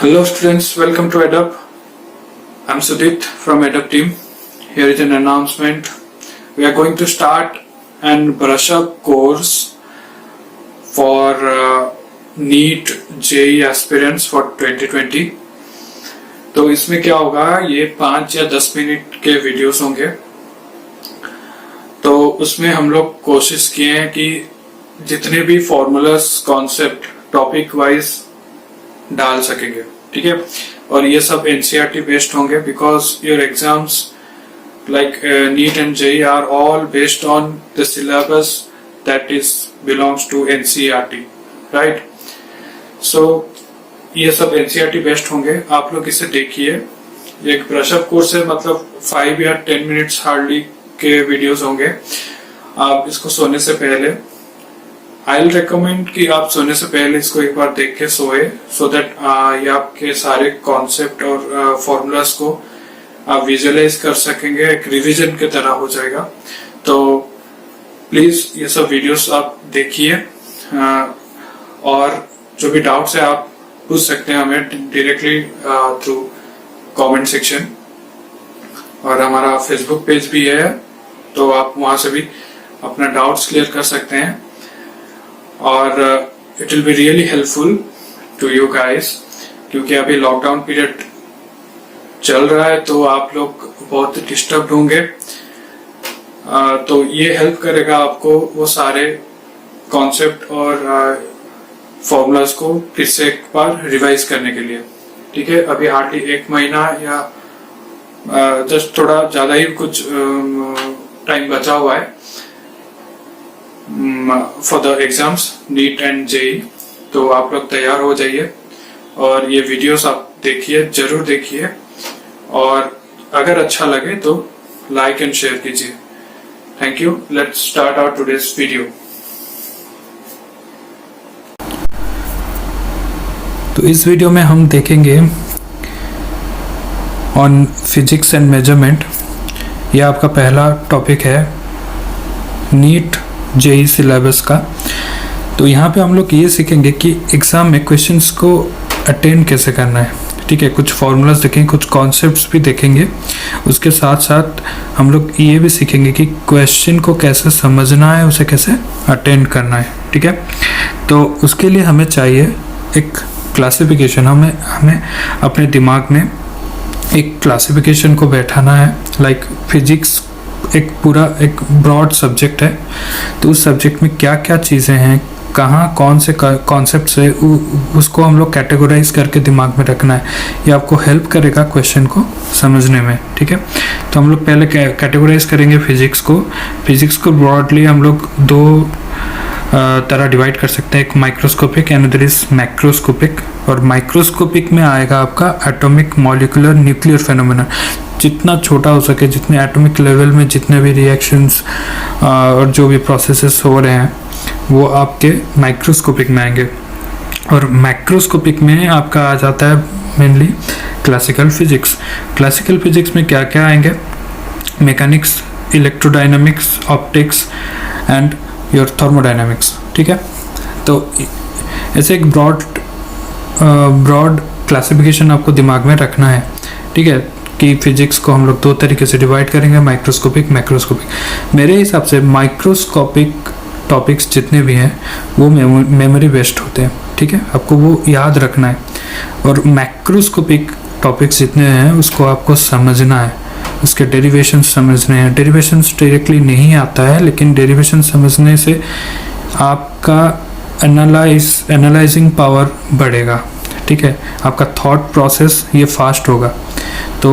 Hello students, welcome to EdUp. I'm Sudit from EdUp team. Here is an announcement. We are going to start an brush up course for NEET JEE aspirants for 2020. तो इसमें क्या होगा, ये 5 या 10 minute के videos होंगे। तो उसमें हम लोग कोशिश किए हैं कि जितने भी फॉर्मूलास कॉन्सेप्ट टॉपिक वाइज डाल सकेंगे, ठीक है। और ये सब एनसीईआरटी बेस्ड होंगे because your exams like NEET and JEE are all based on the syllabus that is belongs to NCERT, right. So ये सब एनसीईआरटी बेस्ड होंगे। आप लोग इसे देखिए। एक ब्रशअप कोर्स है, मतलब 5 या 10 मिनट्स हार्डली के वीडियोस होंगे। आप इसको सोने से पहले आई विल रिकमेंड कि आप सोने से पहले इसको एक बार देख के सोए, सो दैट ये आपके सारे कॉन्सेप्ट और फॉर्मूलास को आप विजुअलाइज कर सकेंगे, एक रिवीजन की तरह हो जाएगा। तो प्लीज ये सब वीडियोस आप देखिए और जो भी डाउट्स है आप पूछ सकते हैं हमें डायरेक्टली थ्रू कमेंट सेक्शन। और हमारा फेसबुक पेज भी है, तो आप वहां से भी अपना डाउट्स क्लियर कर सकते हैं। और it will be really helpful to you guys, क्योंकि अभी लॉकडाउन पीरियड चल रहा है तो आप लोग बहुत डिस्टर्ब होंगे। तो ये हेल्प करेगा आपको वो सारे कॉन्सेप्ट और फॉर्मूलाज को फिर से एक बार रिवाइज करने के लिए, ठीक है। अभी हार्डली 1 महीना या जस्ट थोड़ा ज्यादा ही कुछ टाइम बचा हुआ है for the exams NEET and JEE. तो आप लोग तैयार हो जाइए और ये वीडियोस आप देखिए, जरूर देखिए। और अगर अच्छा लगे तो लाइक एंड शेयर कीजिए। Thank you. Let's start our today's video. तो इस वीडियो में हम देखेंगे ऑन फिजिक्स एंड मेजरमेंट। यह आपका पहला टॉपिक है नीट जेईई सिलेबस का। तो यहाँ पे हम लोग ये सीखेंगे कि एग्ज़ाम में क्वेश्चंस को अटेंड कैसे करना है, ठीक है। कुछ फॉर्मूलाज देखेंगे, कुछ कॉन्सेप्ट्स भी देखेंगे। उसके साथ साथ हम लोग ये भी सीखेंगे कि क्वेश्चन को कैसे समझना है, उसे कैसे अटेंड करना है, ठीक है। तो उसके लिए हमें चाहिए एक क्लासिफिकेशन। हमें अपने दिमाग में एक क्लासिफिकेशन को बैठाना है। लाइक फिजिक्स एक पूरा एक ब्रॉड सब्जेक्ट है, तो उस सब्जेक्ट में क्या क्या चीज़ें हैं, कहाँ कौन से कॉन्सेप्ट्स है, उसको हम लोग कैटेगराइज करके दिमाग में रखना है। ये आपको हेल्प करेगा क्वेश्चन को समझने में, ठीक है। तो हम लोग पहले कैटेगराइज करेंगे फिजिक्स को। फिजिक्स को ब्रॉडली हम लोग 2 तरह डिवाइड कर सकते हैं, एक microscopic and other is macroscopic. और माइक्रोस्कोपिक में आएगा आपका एटॉमिक मॉलिक्यूलर न्यूक्लियर फेनोमेना। जितना छोटा हो सके, जितने एटॉमिक लेवल में जितने भी रिएक्शंस और जो भी प्रोसेसेस हो रहे हैं वो आपके माइक्रोस्कोपिक में आएंगे। और मैक्रोस्कोपिक में आपका आ जाता है mainly classical physics. Classical physics में क्या क्या आएंगे, mechanics, electrodynamics, optics and your thermodynamics, ठीक है। तो ऐसे एक ब्रॉड क्लासिफिकेशन आपको दिमाग में रखना है, ठीक है। कि फिजिक्स को हम लोग 2 तरीके से डिवाइड करेंगे, माइक्रोस्कोपिक, मैक्रोस्कोपिक। मेरे हिसाब से माइक्रोस्कोपिक टॉपिक्स जितने भी हैं वो मेमोरी बेस्ड होते हैं, ठीक है। आपको वो याद रखना है। और मैक्रोस्कोपिक टॉपिक्स जितने हैं उसको आपको समझना है, उसके डेरिवेशंस समझने हैं। डेरिवेशंस डायरेक्टली नहीं आता है, लेकिन डेरिवेशन समझने से आपका एनालाइजिंग पावर बढ़ेगा, ठीक है। आपका थॉट प्रोसेस ये फास्ट होगा। तो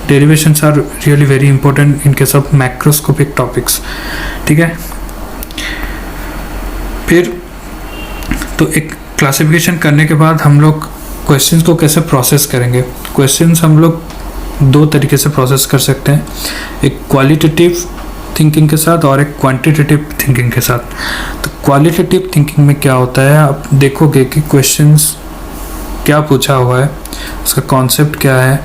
derivations are really very important in case of macroscopic topics, ठीक है। फिर तो एक क्लासिफिकेशन करने के बाद हम लोग क्वेश्चंस को कैसे प्रोसेस करेंगे। क्वेश्चंस हम लोग 2 तरीके से प्रोसेस कर सकते हैं, एक क्वालिटेटिव थिंकिंग के साथ और एक क्वांटिटेटिव थिंकिंग के साथ। तो क्वालिटेटिव थिंकिंग में क्या होता है, आप देखोगे कि क्वेश्चंस क्या पूछा हुआ है, उसका कॉन्सेप्ट क्या है,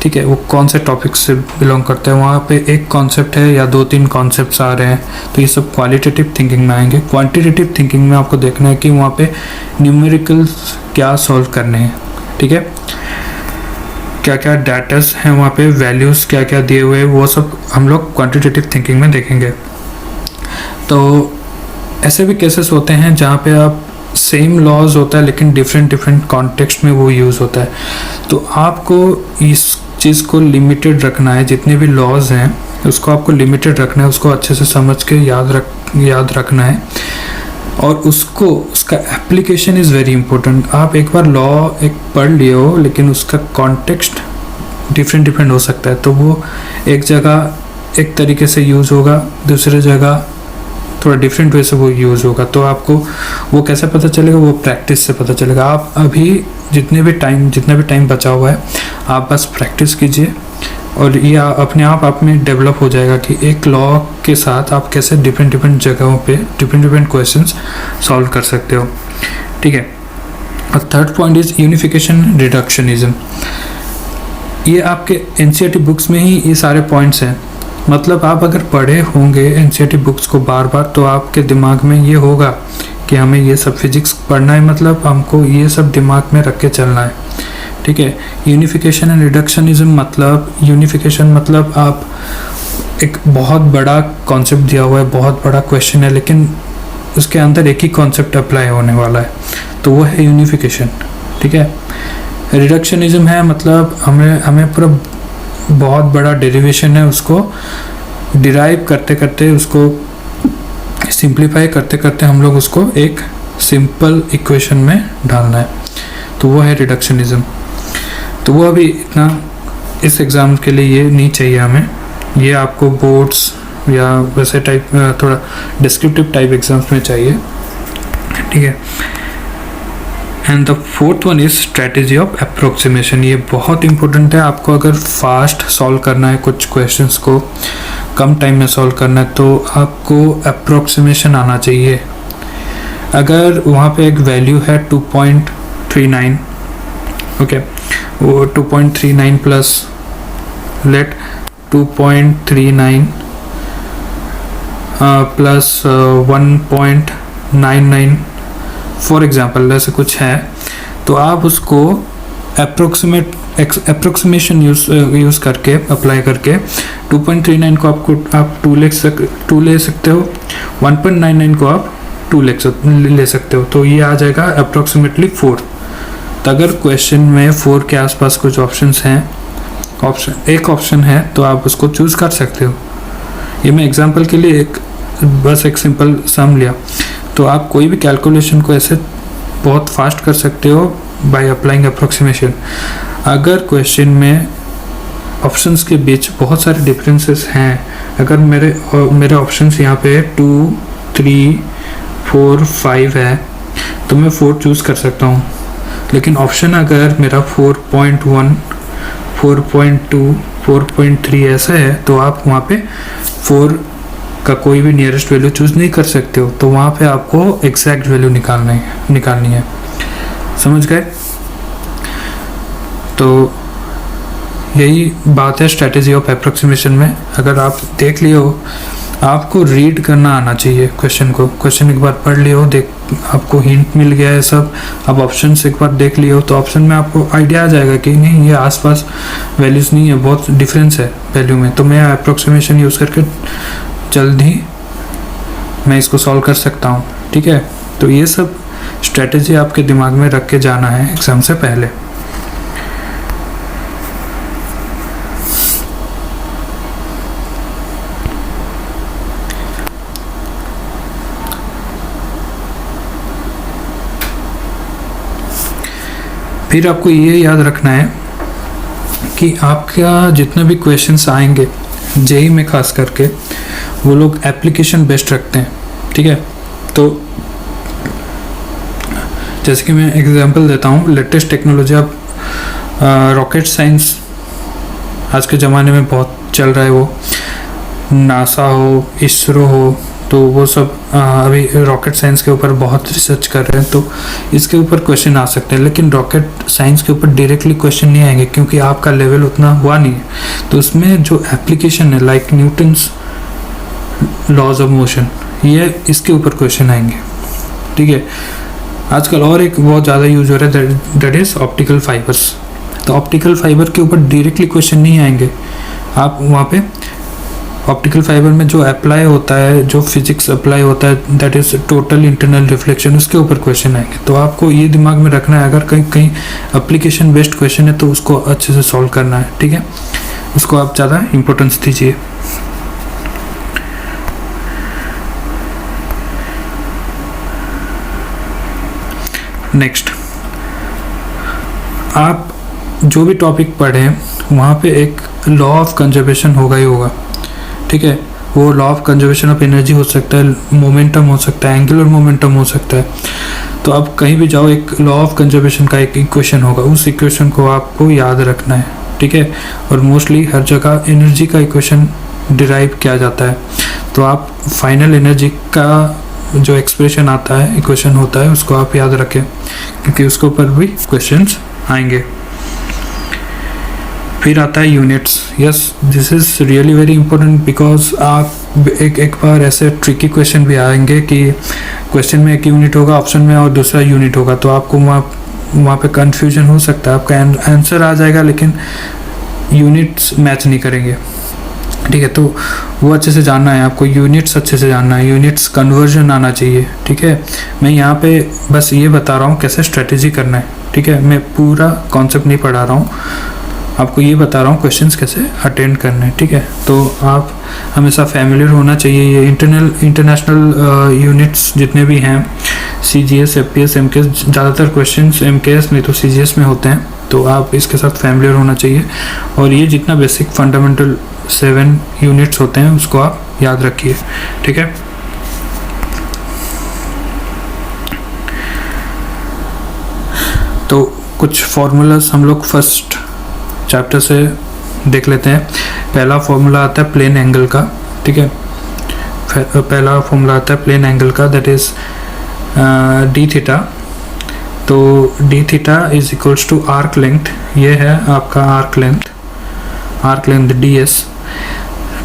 ठीक है, वो कौन से टॉपिक से बिलोंग करते हैं। वहाँ पे एक कॉन्सेप्ट है या 2-3 कॉन्सेप्ट्स आ रहे हैं, तो ये सब क्वालिटेटिव थिंकिंग में आएंगे। क्वांटिटेटिव थिंकिंग में आपको देखना है कि वहाँ पे न्यूमेरिकल्स क्या सॉल्व करने हैं, ठीक है, क्या क्या डाटास हैं वहाँ पे, वैल्यूज़ क्या क्या दिए हुए, वो सब हम लोग क्वांटिटेटिव थिंकिंग में देखेंगे। तो ऐसे भी केसेस होते हैं जहाँ पे आप सेम लॉज होता है लेकिन डिफरेंट कॉन्टेक्स्ट में वो यूज़ होता है। तो आपको इस चीज़ को लिमिटेड रखना है, जितने भी लॉज हैं उसको आपको लिमिटेड रखना है, उसको अच्छे से समझ के याद रखना है, और उसका एप्लीकेशन इज़ वेरी इंपॉर्टेंट। आप एक बार लॉ एक पढ़ लिए हो लेकिन उसका कॉन्टेक्स्ट डिफरेंट हो सकता है, तो वो एक जगह एक तरीके से यूज़ होगा, दूसरी जगह थोड़ा डिफरेंट वे से वो यूज़ होगा। तो आपको वो कैसे पता चलेगा, वो प्रैक्टिस से पता चलेगा। आप अभी जितना भी टाइम बचा हुआ है आप बस प्रैक्टिस कीजिए, और ये अपने आप में डेवलप हो जाएगा कि एक लॉ के साथ आप कैसे डिफरेंट जगहों पे डिफरेंट क्वेश्चंस सॉल्व कर सकते हो। ठीक है। और third point is unification reductionism. ये आपके एनसीईआरटी बुक्स में ही ये सारे पॉइंट्स हैं। मतलब आप अगर पढ़े होंगे एनसीईआरटी बुक्स को बार बार, तो आपके दिमाग में ये होगा कि हमें ये सब फिजिक्स पढ़ना है, मतलब हमको ये सब दिमाग में रख के चलना है। ठीक है। यूनिफिकेशन एंड रिडक्शनिज्म मतलब आप एक बहुत बड़ा कॉन्सेप्ट दिया हुआ है, बहुत बड़ा क्वेश्चन है, लेकिन उसके अंदर एक ही कॉन्सेप्ट अप्लाई होने वाला है, तो वो है यूनिफिकेशन। ठीक है। रिडक्शनिज्म है मतलब हमें पूरा बहुत बड़ा डेरिवेशन है, उसको डिराइव करते करते, उसको सिंप्लीफाई करते करते हम लोग उसको एक सिंपल इक्वेशन में डालना है, तो वो है रिडक्शनिज्म। तो वो अभी इतना इस एग्ज़ाम के लिए ये नहीं चाहिए हमें, ये आपको बोर्ड्स या वैसे टाइप थोड़ा डिस्क्रिप्टिव टाइप एग्जाम्स में चाहिए। ठीक है। And the fourth one is strategy of approximation. ये बहुत इंपॉर्टेंट है। आपको अगर फास्ट सॉल्व करना है, कुछ क्वेश्चंस को कम टाइम में सॉल्व करना है, तो आपको अप्रोक्सीमेशन आना चाहिए। अगर वहाँ पे एक वैल्यू है 2.39, ओके, वो 2.39 plus let 2.39 plus 1.99 for example, ऐसे कुछ है, तो आप उसको अप्रोक्सीमेशन यूज़ करके अप्लाई करके 2.39 को आप 2 ले सकते हो, 1.99 को आप 2 ले सकते हो, तो ये आ जाएगा अप्रोक्सीमेटली 4। तो अगर क्वेश्चन में 4 के आसपास कुछ ऑप्शंस हैं, एक ऑप्शन है, तो आप उसको चूज़ कर सकते हो। ये मैं एग्जांपल के लिए बस एक सिंपल सम लिया। तो आप कोई भी कैलकुलेशन को ऐसे बहुत फास्ट कर सकते हो बाय अप्लाइंग अप्रोक्सीमेशन। अगर क्वेश्चन में ऑप्शंस के बीच बहुत सारे डिफरेंसेस हैं, अगर मेरे ऑप्शंस यहाँ पे 2, 3, 4, 5 है, तो मैं 4 चूज़ कर सकता हूँ। लेकिन ऑप्शन अगर मेरा 4.1, 4.2, 4.3 ऐसा है, तो आप वहाँ पे 4 का कोई भी नियरेस्ट वैल्यू चूज़ नहीं कर सकते हो, तो वहाँ पे आपको एग्जैक्ट वैल्यू निकालनी है। समझ गए? तो यही बात है स्ट्रेटेजी ऑफ अप्रोक्सीमेशन में। अगर आप देख लिए हो, आपको रीड करना आना चाहिए क्वेश्चन एक बार पढ़ लिए हो, आपको हिंट मिल गया है सब, अब ऑप्शन एक बार देख लिए हो, तो ऑप्शन में आपको आइडिया आ जाएगा कि नहीं, ये आसपास वैल्यूज़ नहीं है, बहुत डिफरेंस है वैल्यू में, तो मैं अप्रोक्सीमेशन यूज़ करके जल्द ही मैं इसको सॉल्व कर सकता हूँ। ठीक है। तो ये सब स्ट्रेटेजी आपके दिमाग में रख के जाना है एग्ज़ाम से पहले। फिर आपको ये याद रखना है कि आपका जितना भी क्वेश्चंस आएंगे जेई में खास करके, वो लोग एप्लीकेशन बेस्ड रखते हैं। ठीक है। तो जैसे कि मैं एग्जांपल देता हूँ, लेटेस्ट टेक्नोलॉजी, अब रॉकेट साइंस आज के ज़माने में बहुत चल रहा है, वो नासा हो, इसरो हो, तो वो सब अभी रॉकेट साइंस के ऊपर बहुत रिसर्च कर रहे हैं, तो इसके ऊपर क्वेश्चन आ सकते हैं। लेकिन रॉकेट साइंस के ऊपर डायरेक्टली क्वेश्चन नहीं आएंगे, क्योंकि आपका लेवल उतना हुआ नहीं है। तो उसमें जो एप्लीकेशन है, like Newton's laws of motion, ये इसके ऊपर क्वेश्चन आएंगे। ठीक है। आजकल और एक बहुत ज़्यादा यूज हो रहा है, दैट इज़ ऑप्टिकल फाइबर्स। तो ऑप्टिकल फाइबर के ऊपर डायरेक्टली क्वेश्चन नहीं आएंगे, आप वहाँ पे ऑप्टिकल फाइबर में जो अप्लाई होता है, जो फिजिक्स अप्लाई होता है, that is total internal reflection, उसके ऊपर क्वेश्चन आएंगे। तो आपको ये दिमाग में रखना है, अगर कहीं कहीं एप्लीकेशन बेस्ड क्वेश्चन है तो उसको अच्छे से सॉल्व करना है, ठीक है, उसको आप ज़्यादा इम्पोर्टेंस दीजिए। नेक्स्ट, आप जो भी टॉपिक पढ़ें वहाँ पे एक लॉ ऑफ कंजर्वेशन होगा ही होगा, ठीक है। वो law of conservation of energy हो सकता है, मोमेंटम हो सकता है, एंगुलर मोमेंटम हो सकता है। तो आप कहीं भी जाओ, एक लॉ ऑफ कंजर्वेशन का एक इक्वेशन होगा, उस इक्वेशन को आपको याद रखना है, ठीक है। और मोस्टली हर जगह एनर्जी का इक्वेशन डिराइव किया जाता है, तो आप फाइनल एनर्जी का जो एक्सप्रेशन आता है, इक्वेशन होता है, उसको आप याद रखें, क्योंकि उसके ऊपर भी क्वेश्चंस आएंगे। फिर आता है units. Yes, this is really very important, because आप एक बार ऐसे ट्रिकी क्वेश्चन भी आएंगे कि क्वेश्चन में एक यूनिट होगा, ऑप्शन में और दूसरा यूनिट होगा, तो आपको वहाँ पे कंफ्यूजन हो सकता है। आपका आंसर आ जाएगा लेकिन यूनिट्स मैच नहीं करेंगे, ठीक है। तो वो अच्छे से जानना है आपको, यूनिट्स अच्छे से जानना है, यूनिट्स कन्वर्जन आना चाहिए, ठीक है। मैं यहाँ पे बस ये बता रहा हूँ कैसे स्ट्रेटेजी करना है, ठीक है। मैं पूरा कॉन्सेप्ट नहीं पढ़ा रहा हूँ, आपको ये बता रहा हूँ क्वेश्चंस कैसे अटेंड करने हैं, ठीक है। तो आप हमेशा फैमिलियर होना चाहिए। ये इंटरनेशनल यूनिट्स जितने भी हैं, CGS, FPS, MKS, ज़्यादातर क्वेश्चंस MKS नहीं तो CGS में होते हैं, तो आप इसके साथ फैमिलियर होना चाहिए। और ये जितना बेसिक फंडामेंटल 7 यूनिट्स होते हैं उसको आप याद रखिए, ठीक है। तो कुछ फॉर्मूलाज हम लोग फर्स्ट चैप्टर से देख लेते हैं। पहला फॉर्मूला आता है प्लेन एंगल का, ठीक है। पहला फॉर्मूला आता है प्लेन एंगल का, दैट इज डी थीटा। तो d theta is equals to arc length, ये है आपका arc length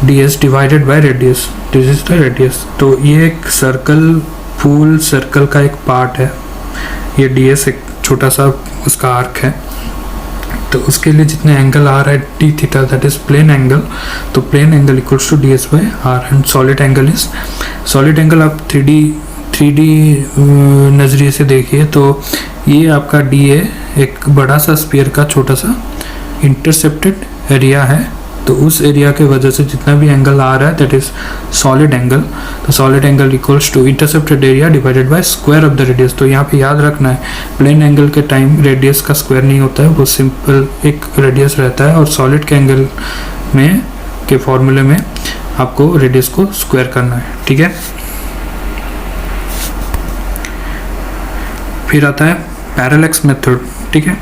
ds divided by radius, this is the radius. तो ये एक सर्कल, फुल सर्कल का एक पार्ट है, ये ds एक छोटा सा उसका आर्क है। तो उसके लिए जितने एंगल आ रहा है D theta, that is plane angle. तो plane angle equals to ds by r, and solid angle आप 3D नज़रिए से देखिए तो ये आपका dA एक बड़ा सा स्फीयर का छोटा सा इंटरसेप्टेड एरिया है। तो उस एरिया के वजह से जितना भी एंगल आ रहा है दैट इज सॉलिड एंगल। तो solid angle equals to intercepted area divided by square of the radius. तो यहाँ पे याद रखना है, प्लेन एंगल के टाइम रेडियस का स्क्वायर नहीं होता है, वो सिंपल एक रेडियस रहता है। और सॉलिड के एंगल में के फॉर्मूले में आपको रेडियस को स्क्वायर करना है, ठीक है। फिर आता है पैरेलैक्स मेथड, ठीक है।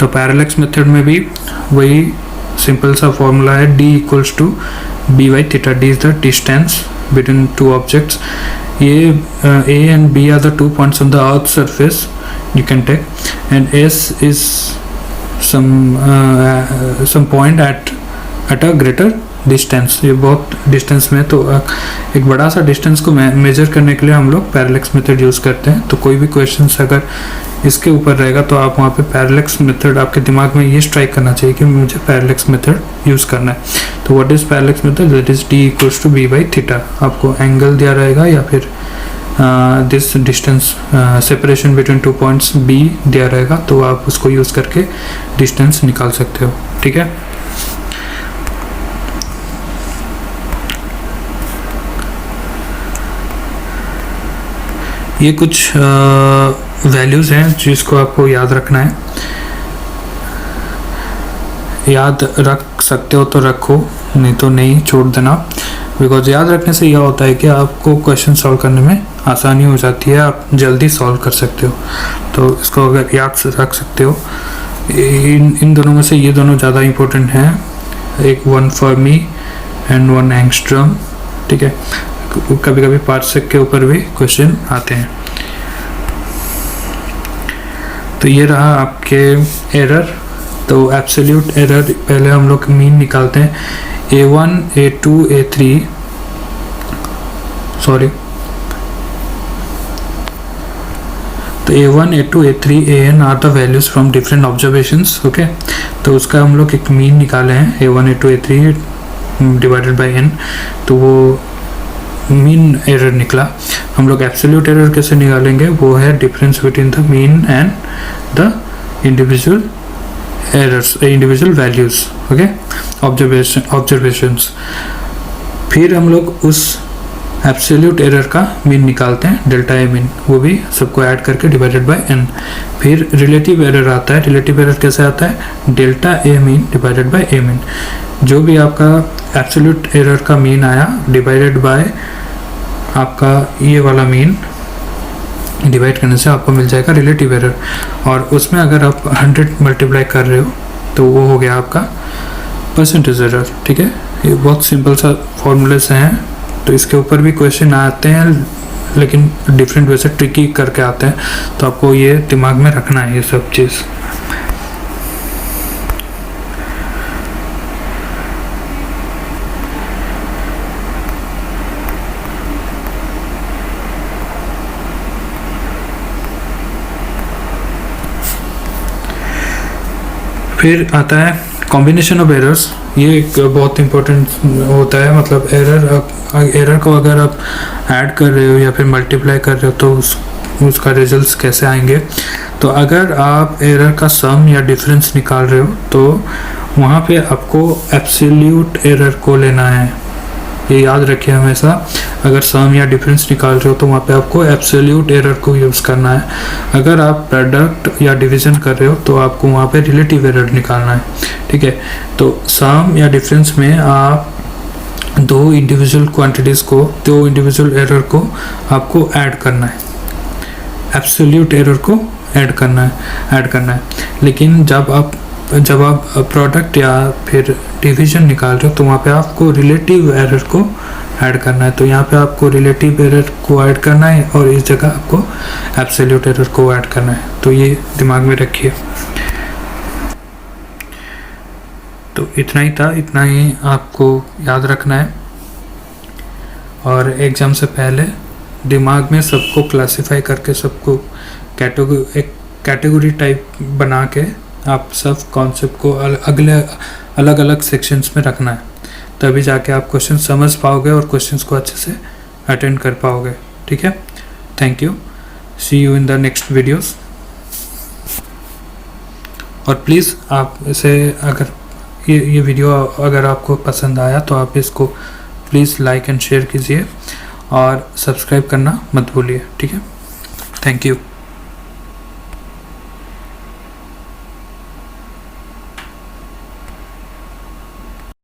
तो पैरेलैक्स मेथड में भी वही सिंपल सा फॉर्मूला है, d equals to b by theta. d is the distance between two objects. ये a and b are the 2 points on the earth surface you can take, and s is some point at a greater distance. ये बहुत distance में, तो एक बड़ा सा distance को major करने के लिए हम लोग पैरेलैक्स मेथड यूज़ करते हैं। तो कोई भी क्वेश्चन अगर इसके ऊपर रहेगा तो आप वहाँ पे पैरेलैक्स मेथड, आपके दिमाग में ये स्ट्राइक करना चाहिए कि मुझे पैरेलैक्स मेथड यूज़ करना है। तो what is parallax method, that is d equals to b by theta. आपको एंगल दिया रहेगा या फिर this distance separation between 2 points b दिया रहेगा, तो आप उसको यूज़ करके डिस्टेंस निकाल सकते हो, ठीक है। ये कुछ वैल्यूज़ हैं जिसको आपको याद रखना है। याद रख सकते हो तो रखो, नहीं तो नहीं, छोड़ देना। बिकॉज याद रखने से यह होता है कि आपको क्वेश्चन सॉल्व करने में आसानी हो जाती है, आप जल्दी सॉल्व कर सकते हो। तो इसको अगर याद रख सकते हो, इन दोनों में से ये दोनों ज़्यादा इम्पोर्टेंट हैं, एक 1 फर्मी एंड 1 एंगस्ट्रॉम, ठीक है। कभी कभी पार्सेक के ऊपर भी क्वेश्चन आते हैं। तो ये रहा आपके एरर। तो एब्सोल्यूट एरर पहले हम लोग मीन निकालते हैं, A1, A2, A3, सॉरी। तो A1, A2, A3, AN are the values from different observations. Okay, तो उसका हम लोग एक मीन निकाले हैं A1, A2, A3 divided by n, तो वो मीन एरर निकला। हम लोग एब्सोल्यूट एरर कैसे निकालेंगे, वो है difference between the mean and the individual errors, individual values. Okay, observations. फिर हम लोग उस एब्सोल्यूट एरर का मीन निकालते हैं, डेल्टा ए मीन, वो भी सबको ऐड करके डिवाइडेड बाय n। फिर रिलेटिव एरर आता है। रिलेटिव एरर कैसे आता है, delta A mean divided by A mean. जो भी आपका एब्सोल्यूट एरर का मीन आया डिवाइडेड बाय आपका ये वाला मीन, डिवाइड करने से आपको मिल जाएगा रिलेटिव एरर। और उसमें अगर आप 100 मल्टीप्लाई कर रहे हो तो वो हो गया आपका परसेंटेज एरर। ठीक है, ये बहुत सिंपल सा फॉर्मूले से हैं, तो इसके ऊपर भी क्वेश्चन आते हैं लेकिन डिफरेंट वे से ट्रिकी करके आते हैं, तो आपको ये दिमाग में रखना है ये सब चीज़। फिर आता है कॉम्बिनेशन ऑफ एरर्स। ये एक बहुत इंपॉर्टेंट होता है, मतलब एरर को अगर आप ऐड कर रहे हो या फिर मल्टीप्लाई कर रहे हो तो उसका रिजल्ट्स कैसे आएंगे। तो अगर आप एरर का सम या डिफरेंस निकाल रहे हो तो वहाँ पे आपको एब्सोल्यूट एरर को लेना है, ये याद रखिए हमेशा। अगर सम या डिफरेंस निकाल रहे हो तो वहाँ पे आपको एब्सोल्यूट एरर को यूज़ करना है। अगर आप प्रोडक्ट या डिवीजन कर रहे हो तो आपको वहाँ पे रिलेटिव एरर निकालना है। ठीक है, तो सम या डिफरेंस में आप दो इंडिविजुअल क्वांटिटीज़ को, दो इंडिविजुअल एरर को आपको ऐड करना है, एब्सोल्यूट एरर को ऐड करना है। लेकिन जब आप प्रोडक्ट या फिर डिवीजन निकाल रहे हो तो वहाँ पे आपको रिलेटिव एरर को ऐड करना है। तो यहाँ पे आपको रिलेटिव एरर को ऐड करना है और इस जगह आपको एब्सोल्यूट एरर को ऐड करना है, तो ये दिमाग में रखिए। तो इतना ही था, इतना ही आपको याद रखना है। और एग्ज़ाम से पहले दिमाग में सबको क्लासिफाई करके, सबको एक कैटेगरी टाइप बना के आप सब कॉन्सेप्ट को अलग अलग सेक्शंस में रखना है, तभी जाके आप क्वेश्चन समझ पाओगे और क्वेश्चंस को अच्छे से अटेंड कर पाओगे। ठीक है, thank you, see you in the next videos. और प्लीज़ आप इसे, अगर ये वीडियो अगर आपको पसंद आया तो आप इसको प्लीज़ लाइक एंड शेयर कीजिए और सब्सक्राइब करना मत भूलिए। ठीक है, थैंक यू।